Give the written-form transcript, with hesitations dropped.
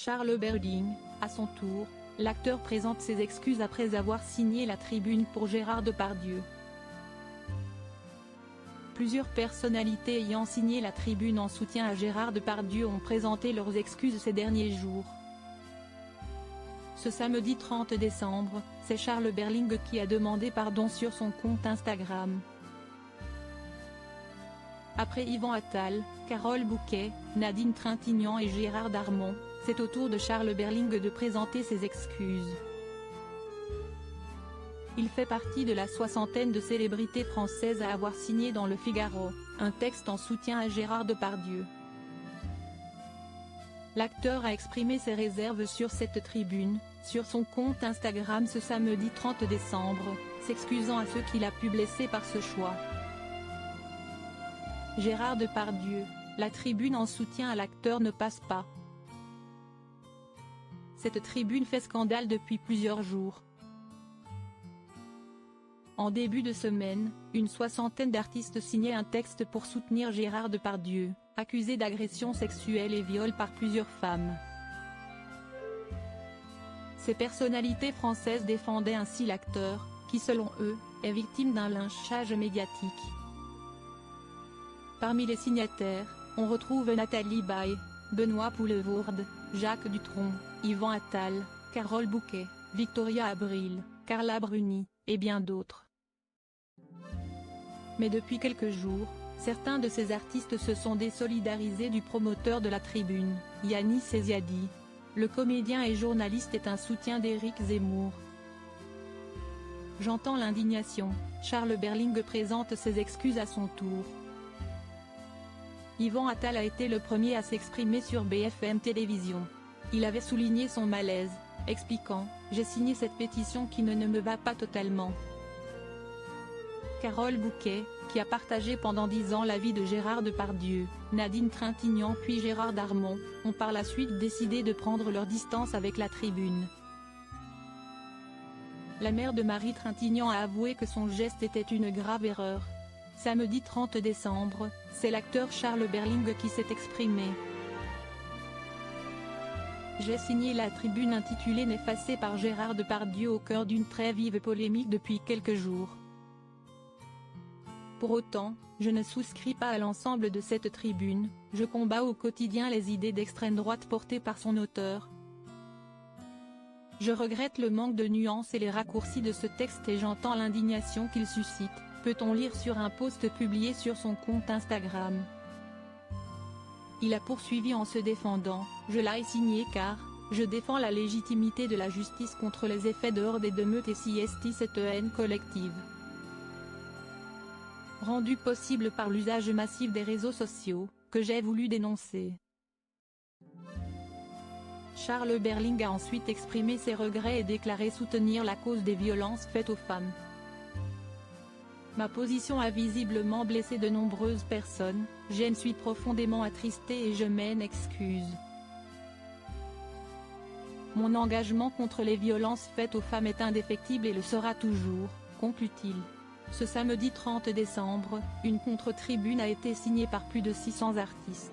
Charles Berling, à son tour, l'acteur présente ses excuses après avoir signé la tribune pour Gérard Depardieu. Plusieurs personnalités ayant signé la tribune en soutien à Gérard Depardieu ont présenté leurs excuses ces derniers jours. Ce samedi 30 décembre, c'est Charles Berling qui a demandé pardon sur son compte Instagram. Après Yvan Attal, Carole Bouquet, Nadine Trintignant et Gérard Darmon, c'est au tour de Charles Berling de présenter ses excuses. Il fait partie de la soixantaine de célébrités françaises à avoir signé dans Le Figaro, un texte en soutien à Gérard Depardieu. L'acteur a exprimé ses réserves sur cette tribune, sur son compte Instagram ce samedi 30 décembre, s'excusant à ceux qu'il a pu blesser par ce choix. Gérard Depardieu, la tribune en soutien à l'acteur ne passe pas. Cette tribune fait scandale depuis plusieurs jours. En début de semaine, une soixantaine d'artistes signaient un texte pour soutenir Gérard Depardieu, accusé d'agression sexuelle et viol par plusieurs femmes. Ces personnalités françaises défendaient ainsi l'acteur, qui selon eux, est victime d'un lynchage médiatique. Parmi les signataires, on retrouve Nathalie Baye, Benoît Poelvoorde, Jacques Dutronc, Yvan Attal, Carole Bouquet, Victoria Abril, Carla Bruni, et bien d'autres. Mais depuis quelques jours, certains de ces artistes se sont désolidarisés du promoteur de la tribune, Yanis Eziadi. Le comédien et journaliste est un soutien d'Éric Zemmour. J'entends l'indignation, Charles Berling présente ses excuses à son tour. Yvan Attal a été le premier à s'exprimer sur BFM Télévision. Il avait souligné son malaise, expliquant « J'ai signé cette pétition qui ne me va pas totalement ». Carole Bouquet, qui a partagé pendant 10 ans la vie de Gérard Depardieu, Nadine Trintignant puis Gérard Darmon, ont par la suite décidé de prendre leur distance avec la tribune. La mère de Marie Trintignant a avoué que son geste était une grave erreur. Samedi 30 décembre, c'est l'acteur Charles Berling qui s'est exprimé. J'ai signé la tribune intitulée Néfacée par Gérard Depardieu au cœur d'une très vive polémique depuis quelques jours. Pour autant, je ne souscris pas à l'ensemble de cette tribune, je combats au quotidien les idées d'extrême droite portées par son auteur. Je regrette le manque de nuances et les raccourcis de ce texte et j'entends l'indignation qu'il suscite, peut-on lire sur un post publié sur son compte Instagram. Il a poursuivi en se défendant, je l'ai signé car, je défends la légitimité de la justice contre les effets de horde et de meute et CST cette haine collective. Rendu possible par l'usage massif des réseaux sociaux, que j'ai voulu dénoncer. Charles Berling a ensuite exprimé ses regrets et déclaré soutenir la cause des violences faites aux femmes. Ma position a visiblement blessé de nombreuses personnes, je suis profondément attristé et je m'en excuse. Mon engagement contre les violences faites aux femmes est indéfectible et le sera toujours, conclut-il. Ce samedi 30 décembre, une contre-tribune a été signée par plus de 600 artistes.